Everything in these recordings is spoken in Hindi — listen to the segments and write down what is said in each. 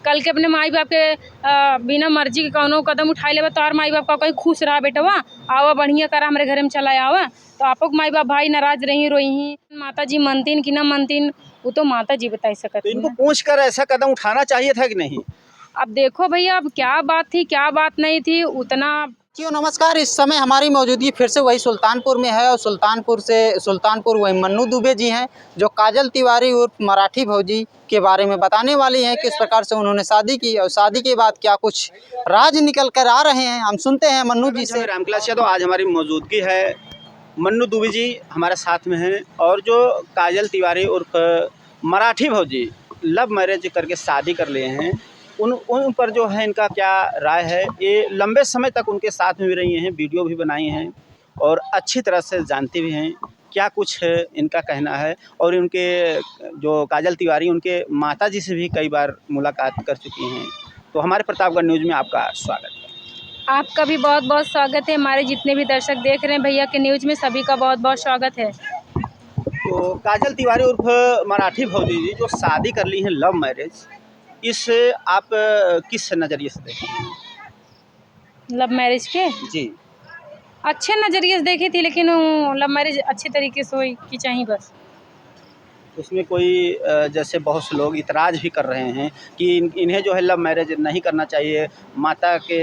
कल के अपने माई बाप के बिना मर्जी के कौनो कदम उठाई लेबा तो माई बाप का कहीं खुश रहा बेटवा, आवा बढ़िया करा हमारे घर में चला आवा। तो आपको माई बाप भाई नाराज रही रोही, माता जी मनतीन कि ना मनतीन वो तो माता जी बता सकते। तो इनको पूछ कर ऐसा कदम उठाना चाहिए था कि नहीं? अब देखो भैया, अब क्या बात थी क्या बात नहीं थी उतना। क्यों नमस्कार, इस समय हमारी मौजूदगी फिर से वही सुल्तानपुर में है और सुल्तानपुर वही मन्नू दुबे जी हैं जो काजल तिवारी उर्फ मराठी भौजी के बारे में बताने वाली हैं किस प्रकार से उन्होंने शादी की और शादी के बाद क्या कुछ राज निकल कर आ रहे हैं। हम सुनते हैं मन्नू जी से। रामकलास यादव, आज हमारी मौजूदगी है, मन्नू दुबे जी हमारे साथ में हैं और जो काजल तिवारी उर्फ मराठी भौजी लव मैरिज करके शादी कर लिए हैं, उन पर जो है इनका क्या राय है। ये लंबे समय तक उनके साथ में भी रही हैं, वीडियो भी बनाई हैं और अच्छी तरह से जानती भी हैं क्या कुछ इनका कहना है। और उनके जो काजल तिवारी उनके माताजी से भी कई बार मुलाकात कर चुकी हैं। तो हमारे प्रतापगढ़ न्यूज़ में आपका स्वागत है। आपका भी बहुत बहुत स्वागत है। हमारे जितने भी दर्शक देख रहे हैं भैया के न्यूज़ में, सभी का बहुत बहुत स्वागत है। तो काजल तिवारी उर्फ मराठी भौजी जी जो शादी कर ली हैं लव मैरिज, इस आप किस नज़रिए से देखते हैं? लव मैरिज के जी, अच्छे नज़रिए से देखी थी, लेकिन लव मैरिज अच्छे तरीके से हुई कि चाहिए बस। उसमें कोई जैसे बहुत से लोग इतराज़ भी कर रहे हैं कि इन्हें जो है लव मैरिज नहीं करना चाहिए, माता के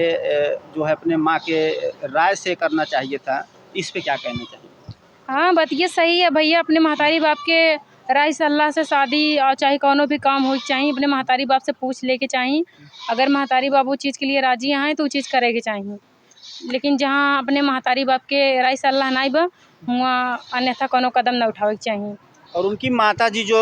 जो है अपने माँ के राय से करना चाहिए था। इस पे क्या कहना चाहिए? हाँ, बात ये सही है भैया, अपने महतारी बाप के राय सलाह से शादी और चाहे कौनो भी काम हो चाहिए अपने महतारी बाप से पूछ लेके चाहिए। अगर महतारी बाप वो चीज़ के लिए राजी हैं तो वो चीज़ करेके चाहिए, लेकिन जहाँ अपने महतारी बाप के राय सलाह नहीं बा वहाँ अन्यथा कोनो कदम न उठावे के चाहिए। और उनकी माताजी जो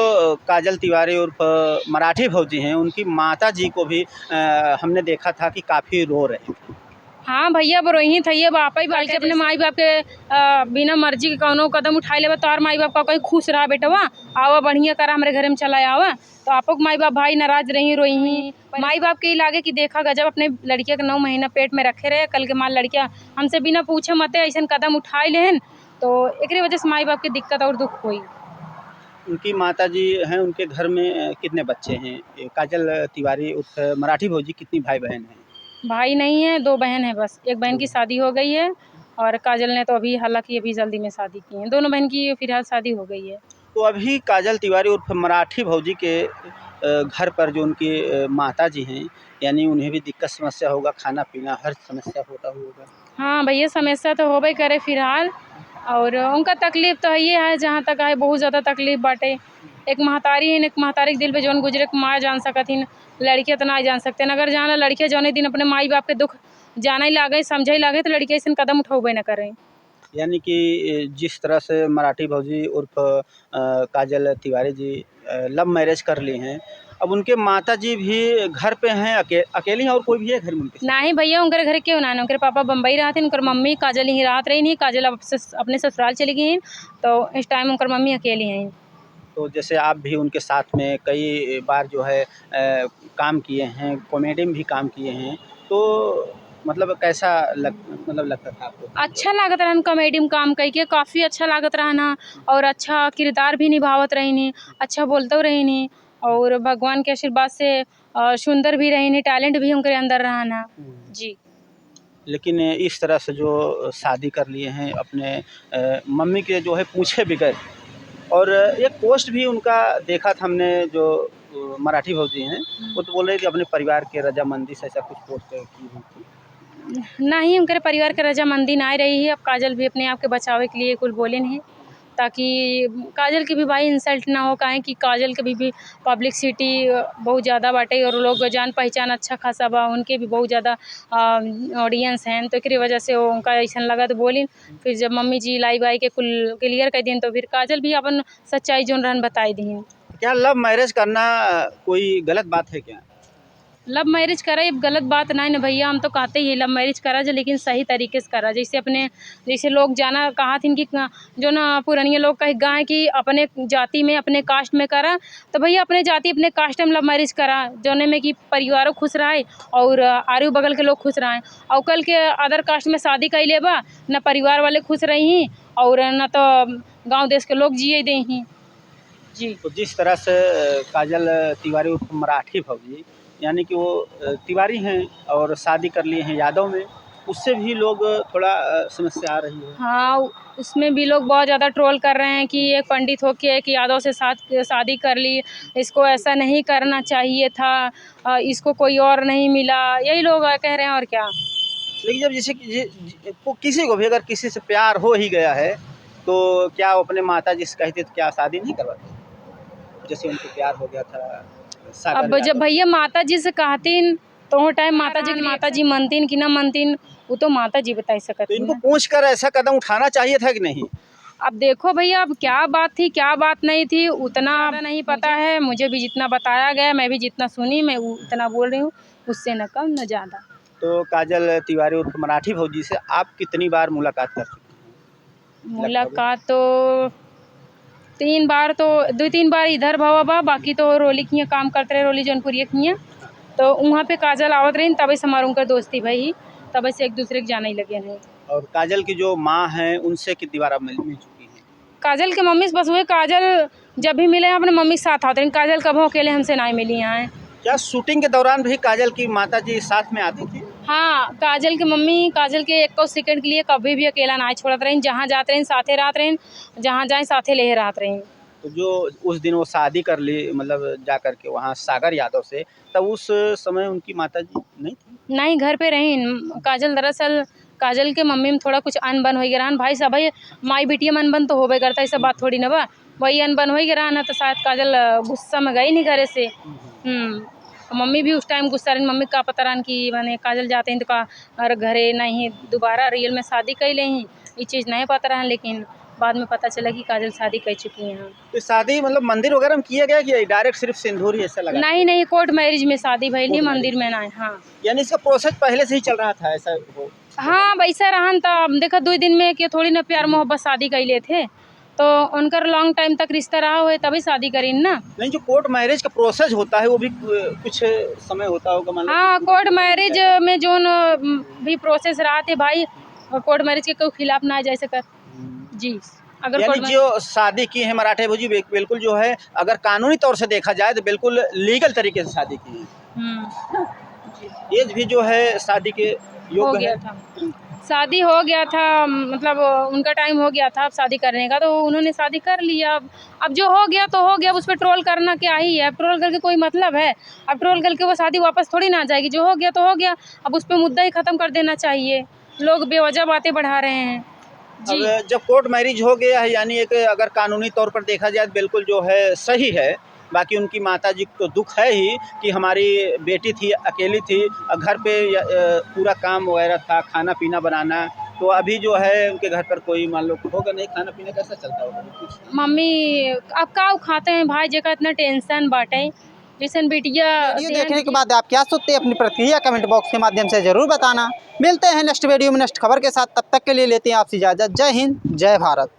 काजल तिवारी उर्फ मराठी भौजी हैं, उनकी माताजी को भी हमने देखा था कि काफ़ी रो रहे थे। हाँ भैया, अब रोही थी, अब आप ही बाल के अपने माई बाप के बिना मर्जी के कौनो कदम उठाई लेबा तो माई बाप का कहीं खुश रहा बेटवा, आवा बढ़िया करा हमारे घर में चला आवा। तो आपको माई बाप भाई नाराज रही रोही, माई बाप के लागे कि देखा गजब अपने लड़किया के 9 महीना पेट में रखे रहे, कल के माल लड़किया हमसे बिना पूछे मते ऐसा कदम उठाई लेन, तो एक वजह से माई बाप की दिक्कत और दुख हुई। उनकी माताजी हैं, उनके घर में कितने बच्चे हैं? ये काजल तिवारी उर्फ मराठी भौजी कितनी भाई बहन हैं? भाई नहीं है, 2 बहन है बस। एक बहन की शादी हो गई है और काजल ने तो अभी हालांकि अभी जल्दी में शादी की है। दोनों बहन की फिलहाल शादी हो गई है। तो अभी काजल तिवारी उर्फ मराठी भौजी के घर पर जो उनकी माताजी हैं, यानी उन्हें भी दिक्कत समस्या होगा, खाना पीना हर समस्या होता होगा। हाँ भैया, समस्या तो होबे करे फिलहाल, और उनका तकलीफ तो ये है, जहाँ तक है बहुत ज़्यादा तकलीफ बाटे। एक महतारी है, एक महतारी के दिल पे जौन गुजरे के माँ जान सकथिन, लड़कियाँ तो ना जान सकते। अगर जाना लड़कियाँ जौने दिन अपने माई बाप के दुख जाने लागे समझे लागे तो लड़कियाँ ऐसे कदम उठावे न करें। यानी कि जिस तरह से मराठी भौजी उर्फ काजल तिवारी जी लव मैरिज कर ली हैं, अब उनके माताजी भी घर पे हैं, अकेली हैं और कोई भी है घर में उनके? नहीं भैया, उनके घर क्यों ना, उनके पापा बम्बई रहते, उनकर मम्मी काजल ही रात रही नहीं, काजल अब अपने ससुराल चली गई हैं, तो इस टाइम उनकर मम्मी अकेली हैं। तो जैसे आप भी उनके साथ में कई बार जो है काम किए हैं, कॉमेडी में भी काम किए हैं, तो मतलब कैसा लगता था आपको? अच्छा लागत रहन कॉमेडी में काम करके, काफ़ी अच्छा लागत रहना, और अच्छा किरदार भी निभावत रही, अच्छा बोलते रही, और भगवान के आशीर्वाद से सुंदर भी रही, टैलेंट भी उनके अंदर रहना जी। लेकिन इस तरह से जो शादी कर लिए हैं अपने मम्मी के जो है पूछे बगैर, और एक पोस्ट भी उनका देखा था हमने जो मराठी भौजी हैं, वो तो बोल रहे कि अपने परिवार के रजामंदी से ऐसा कुछ पोस्ट की हुई थी। नहीं, उनके परिवार के रजामंदी ना रही है। अब काजल भी अपने आप के बचावे के लिए कुछ बोले नहीं, ताकि काजल की भी भाई इंसल्ट ना हो, काहे कि काजल के भी पब्लिसिटी बहुत ज़्यादा बाटे और लोग जान पहचान अच्छा खासा बा, उनके भी बहुत ज़्यादा ऑडियंस हैं, तो एक वजह से वो उनका ऐसा लगा तो बोली। फिर जब मम्मी जी लाइव आई के कुल क्लियर कर दिन, तो फिर काजल भी अपन सच्चाई जोन रहन बताई दी। क्या लव मैरिज करना कोई गलत बात है क्या? लव मैरिज करा ये गलत बात नहीं ना भैया, हम तो कहते ही लव मैरिज करा जाए, लेकिन सही तरीके से करा। जैसे लोग जाना कहा थी कि जो ना पुरानिया लोग कह गए कि अपने जाति में अपने कास्ट में करा, तो भैया अपने जाति अपने कास्ट में लव मैरिज करा, जोने में कि परिवारों खुश रहे और आरू बगल के लोग खुश रहें। और कल के अदर कास्ट में शादी कर लेबा, न परिवार वाले खुश रही और न तो गाँव देश के लोग जिए दे ही जी। तो जिस तरह से काजल तिवारी उर्फ मराठी भौजी यानी कि वो तिवारी हैं और शादी कर लिए हैं यादव में, उससे भी लोग थोड़ा समस्या आ रही है। हाँ, उसमें भी लोग बहुत ज़्यादा ट्रोल कर रहे हैं कि एक पंडित होके एक यादव से शादी कर ली, इसको ऐसा नहीं करना चाहिए था, इसको कोई और नहीं मिला, यही लोग कह रहे हैं और क्या। लेकिन जब जैसे कि किसी को भी अगर किसी से प्यार हो ही गया है तो क्या वो अपने माता जी से कहते तो क्या शादी नहीं करवाते? जैसे उनको प्यार हो गया था सागर अब जब यादव। भैया माता जी से कहतीन तो वो टाइम माता जी मनतीन कि ना मनतीन, वो तो माता जी बता तो सकती इनको ना। पूछ कर ऐसा कदम उठाना चाहिए था कि नहीं? अब देखो भैया, अब क्या बात थी क्या बात नहीं थी उतना नहीं पता है, मुझे भी जितना बताया गया, मैं भी जितना सुनी, मैं उतना बोल रही हूँ, उससे न कम न ज़्यादा। तो काजल तिवारी उर्फ मराठी भौजी से आप कितनी बार मुलाकात कर चुके हैं? मुलाकात तो 3 बार, तो 2-3 बार इधर भवा बा, बाकी तो रोली किया काम करते रहे, रोली जौनपुरिया किया, तो वहाँ पे काजल आवत रही, तभी से हमारे उनका दोस्ती भई, तभी से एक दूसरे के जाने ही लगे हैं। और काजल की जो माँ हैं उनसे कितनी बार आप मिल चुकी हैं? काजल के मम्मी से बस हुए, काजल जब भी मिले हैं अपने मम्मी के साथ आते हैं, काजल कभी अकेले हमसे नहीं मिली हैं। क्या शूटिंग के दौरान भी काजल की माता जी साथ में आती थी? हाँ, काजल की मम्मी काजल के 1 सेकंड के लिए कभी भी अकेला ना छोड़त रही, जहाँ जाते रही साथे रात रही, जहाँ जाए साथे ले रात रही। तो जो उस दिन वो शादी कर ली मतलब जा कर के वहाँ सागर यादव से, तब उस समय उनकी माता जी नहीं थी? नहीं, घर पे रही काजल। दरअसल काजल के मम्मी में थोड़ा कुछ अनबन हो गया भाई साहब, भाई माई बिटिया में अनबन तो होबे करता है, ऐसा बात थोड़ी ना बा, वही अनबन हो गया ना, तो शायद काजल गुस्सा में गई नहीं घरे से। मम्मी भी उस टाइम गुस्सा रही, मम्मी का पता रहन कि मैंने काजल जाते हैं तो का और घरे नहीं दोबारा रियल में शादी कर ले, ये चीज़ नहीं पता रहन, लेकिन बाद में पता चला कि काजल शादी कर चुकी हैं। तो शादी मतलब मंदिर वगैरह में किया गया कि डायरेक्ट सिर्फ सिंदूर ही ऐसा लगा? नहीं, कोर्ट मैरिज में शादी भइली, कोर्ट मंदिर में नहीं। हाँ यानी इसका प्रोसेस पहले से ही चल रहा था ऐसा वो? हाँ, वैसा रहन तब देखा 2 दिन में कि थोड़ी ना प्यार मोहब्बत शादी कैले थे, तो उनकर लॉन्ग टाइम तक रिश्ता रहा हुए तभी शादी करीन ना। नहीं, जो कोर्ट मैरिज का प्रोसेस होता है वो भी कुछ समय होता होगा मान लो। हाँ, कोर्ट मैरिज में जोन भी प्रोसेस रहा थे भाई, कोर्ट मैरिज के कोई खिलाफ ना जा सकत जी। अगर यानी कोर्ट जो शादी की है मराठे भौजी बिल्कुल जो है अगर कानूनी तौर से देखा जाए तो बिल्कुल लीगल तरीके से शादी की है। एज भी जो है शादी के हो योग्य गया है। था, शादी हो गया था, मतलब उनका टाइम हो गया था अब शादी करने का, तो उन्होंने शादी कर लिया। अब जो हो गया तो हो गया, अब उस पर ट्रोल करना क्या ही है, अब ट्रोल करके कोई मतलब है? अब ट्रोल करके वो शादी वापस थोड़ी ना आ जाएगी, जो हो गया तो हो गया, अब उस पर मुद्दा ही ख़त्म कर देना चाहिए। लोग बेवजह बातें बढ़ा रहे हैं जी। अब जब कोर्ट मैरिज हो गया है यानी एक अगर कानूनी तौर पर देखा जाए तो बिल्कुल जो है सही है। बाकी उनकी माताजी को दुख है ही कि हमारी बेटी थी, अकेली थी, घर पे पूरा काम वगैरह था, खाना पीना बनाना, तो अभी जो है उनके घर पर कोई मान लो होगा नहीं, खाना पीना कैसा चलता होगा कुछ? मम्मी अब का खाते हैं भाई, जेका इतना टेंशन बाटे, जैसन बिटिया वीडियो देखने के बाद आप क्या सोचते हैं, अपनी प्रतिक्रिया कमेंट बॉक्स के माध्यम से जरूर बताना। मिलते हैं नेक्स्ट वीडियो में नेक्स्ट खबर के साथ, तब तक के लिए लेते हैं आपसे इजाज़त। जय हिंद, जय भारत।